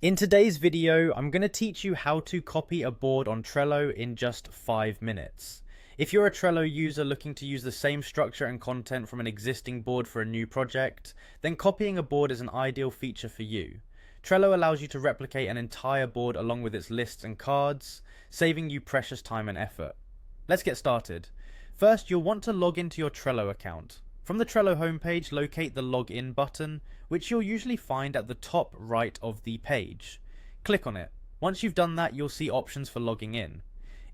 In today's video, I'm going to teach you how to copy a board on Trello in just 5 minutes. If you're a Trello user looking to use the same structure and content from an existing board for a new project, then copying a board is an ideal feature for you. Trello allows you to replicate an entire board along with its lists and cards, saving you precious time and effort. Let's get started. First, you'll want to log into your Trello account. From the Trello homepage, locate the Login button, which you'll usually find at the top right of the page. Click on it. Once you've done that, you'll see options for logging in.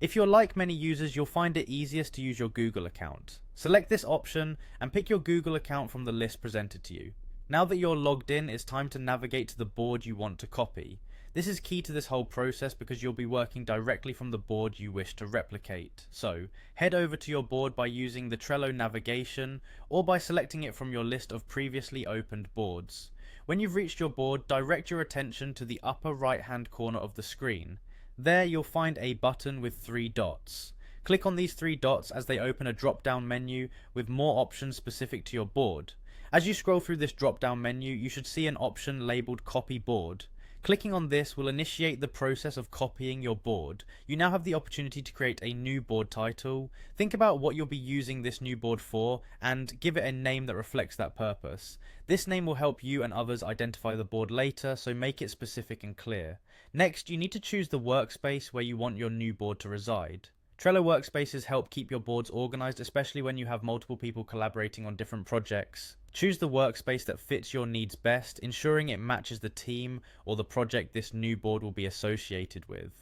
If you're like many users, you'll find it easiest to use your Google account. Select this option and pick your Google account from the list presented to you. Now that you're logged in, it's time to navigate to the board you want to copy. This is key to this whole process because you'll be working directly from the board you wish to replicate. So, head over to your board by using the Trello navigation or by selecting it from your list of previously opened boards. When you've reached your board, direct your attention to the upper right hand corner of the screen. There you'll find a button with 3 dots. Click on these 3 dots as they open a drop down menu with more options specific to your board. As you scroll through this drop down menu, you should see an option labelled Copy Board. Clicking on this will initiate the process of copying your board. You now have the opportunity to create a new board title. Think about what you'll be using this new board for and give it a name that reflects that purpose. This name will help you and others identify the board later, so make it specific and clear. Next, you need to choose the workspace where you want your new board to reside. Trello workspaces help keep your boards organized, especially when you have multiple people collaborating on different projects. Choose the workspace that fits your needs best, ensuring it matches the team or the project this new board will be associated with.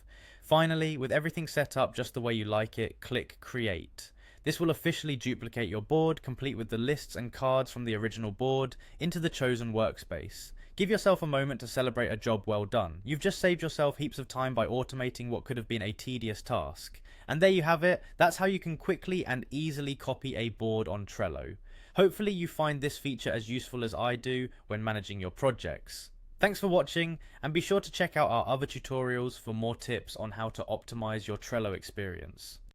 Finally, with everything set up just the way you like it, click Create. This will officially duplicate your board, complete with the lists and cards from the original board, into the chosen workspace. Give yourself a moment to celebrate a job well done. You've just saved yourself heaps of time by automating what could have been a tedious task. And there you have it. That's how you can quickly and easily copy a board on Trello. Hopefully you find this feature as useful as I do when managing your projects. Thanks for watching, and be sure to check out our other tutorials for more tips on how to optimize your Trello experience.